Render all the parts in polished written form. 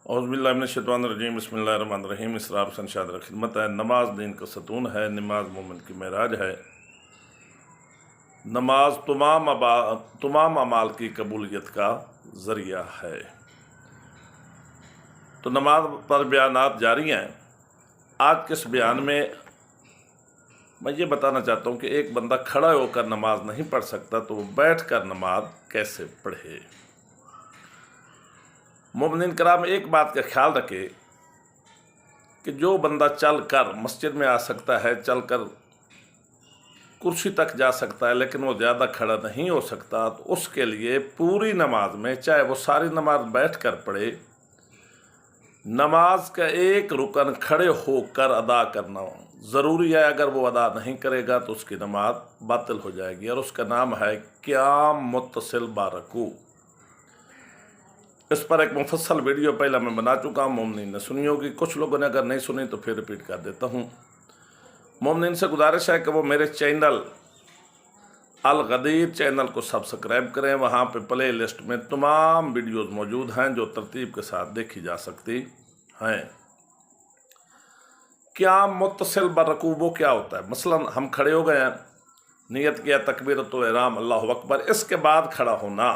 औज़ुबिल्लाहिमिनश्शैतानिर्रजीम बिस्मिल्लाहिर्रहमानिर्रहीम। इसरार संशाद खिदमत है। नमाज दीन का सतून है, नमाज मोमिन की मेराज है। नमाज तमाम अमाल की कबूलियत का ज़रिया है। तो नमाज पर बयानात जारी हैं। आज के इस बयान में मैं ये बताना चाहता हूँ कि एक बंदा खड़ा होकर नमाज नहीं पढ़ सकता तो वो बैठ कर नमाज कैसे पढ़े। मोमिन कराम एक बात का ख्याल रखे कि जो बंदा चल कर मस्जिद में आ सकता है, चल कर कुर्सी तक जा सकता है, लेकिन वो ज़्यादा खड़ा नहीं हो सकता, तो उसके लिए पूरी नमाज में, चाहे वो सारी नमाज बैठ कर पढ़े, नमाज का एक रुकन खड़े होकर अदा करना ज़रूरी है। अगर वो अदा नहीं करेगा तो उसकी नमाज बातिल हो जाएगी, और उसका नाम है क़ियाम मुत्तसिल बारकू। इस पर एक मुफस्सल वीडियो पहले मैं बना चुका हूँ, मोमिनीन ने सुनी होगी। कुछ लोगों ने अगर नहीं सुनी तो फिर रिपीट कर देता हूँ। मोमिनीन से गुजारिश है कि वो मेरे चैनल अल गदीर चैनल को सब्सक्राइब करें। वहाँ पे प्ले लिस्ट में तमाम वीडियोज़ मौजूद हैं जो तरतीब के साथ देखी जा सकती हैं। क़ियाम मुत्तसिल बरकू वो क्या होता है? मसलन हम खड़े हो गए हैं, नियत किया तकबीरतुल इहराम अल्लाहु अकबर, इसके बाद खड़ा होना।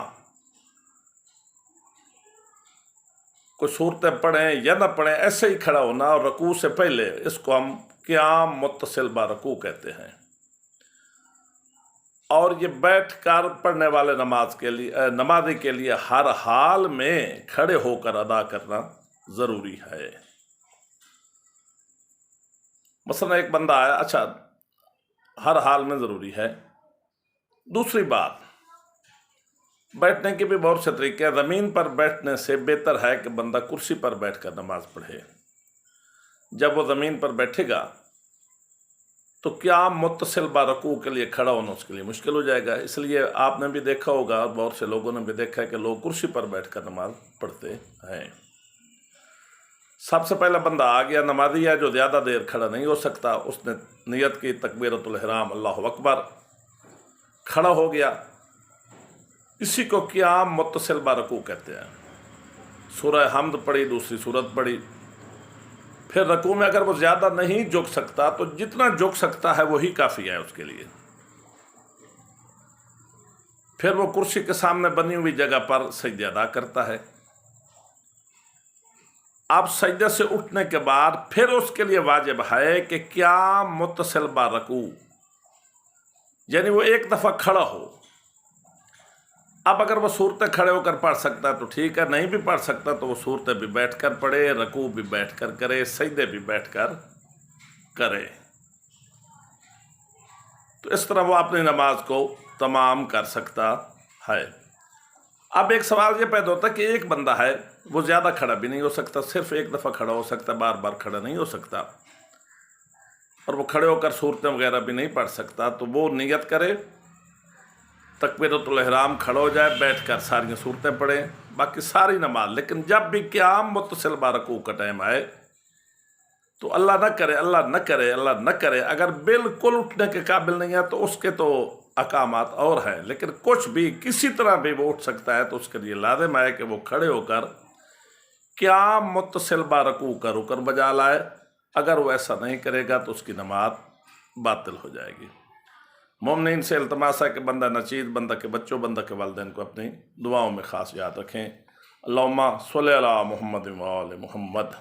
कोई सूरतें पढ़ें या न पढ़ें, ऐसे ही खड़ा होना और रकू से पहले, इसको हम क़ियाम मुत्तसिल बरकू कहते हैं। और ये बैठ कर पढ़ने वाले नमाजी के लिए हर हाल में खड़े होकर अदा करना ज़रूरी है। मसलन एक बंदा आया, अच्छा, हर हाल में ज़रूरी है। दूसरी बात, बैठने के भी बहुत से तरीके हैं। ज़मीन पर बैठने से बेहतर है कि बंदा कुर्सी पर बैठकर नमाज पढ़े। जब वो ज़मीन पर बैठेगा तो क़ियाम मुत्तसिल बरकू के लिए खड़ा होना उसके लिए मुश्किल हो जाएगा। इसलिए आपने भी देखा होगा, बहुत से लोगों ने भी देखा है कि लोग कुर्सी पर बैठकर नमाज पढ़ते हैं। सबसे पहला बंदा आ गया, नमाजी है जो ज़्यादा देर खड़ा नहीं हो सकता, उसने नियत की तकबीरतुल इहराम अल्लाहु अकबर, खड़ा हो गया। इसी को क़ियाम मुत्तसिल बरकू कहते हैं। सूरह हमद पढ़ी, दूसरी सूरत पढ़ी, फिर रकू में अगर वो ज़्यादा नहीं झुक सकता तो जितना झुक सकता है वही काफ़ी है उसके लिए। फिर वो कुर्सी के सामने बनी हुई जगह पर सजदे अदा करता है। अब सजदे से उठने के बाद फिर उसके लिए वाजिब है कि क़ियाम मुत्तसिल बरकू, यानी वो एक दफ़ा खड़ा हो। अब अगर वो सूरतें खड़े होकर पढ़ सकता है तो ठीक है, नहीं भी पढ़ सकता तो वो सूरतें भी बैठ कर पढ़े, रकू भी बैठ कर करे, सजदे भी बैठ कर करे। तो इस तरह वो अपनी नमाज को तमाम कर सकता है। अब एक सवाल ये पैदा होता है कि एक बंदा है, वो ज़्यादा खड़ा भी नहीं हो सकता, सिर्फ एक दफ़ा खड़ा हो सकता, बार बार खड़ा नहीं हो सकता, और वो खड़े होकर सूरतें वगैरह भी नहीं पढ़ सकता, तो वो नियत करे, तकबीरतुल इहराम, खड़ा हो जाए, बैठकर सारी सूरतें पढ़े, बाकी सारी नमाज। लेकिन जब भी क़ियाम मुत्तसिल बरकू का टाइम आए तो अल्लाह न करे, अगर बिल्कुल उठने के काबिल नहीं है तो उसके तो अकामात और हैं, लेकिन कुछ भी किसी तरह भी वो उठ सकता है तो उसके लिए लाज़िम है कि वो खड़े होकर क़ियाम मुत्तसिल बरकू का रुकन बजा लाए। अगर वो ऐसा नहीं करेगा तो उसकी नमाज बातिल हो जाएगी। मोमिनीन से इल्तिमास है कि बंदा नचीज़, बंदा के बच्चों, बंदा के वालिदैन को अपनी दुआओं में ख़ास याद रखें। अल्लाहुम्मा सल्लि अला मुहम्मद व आले मुहम्मद।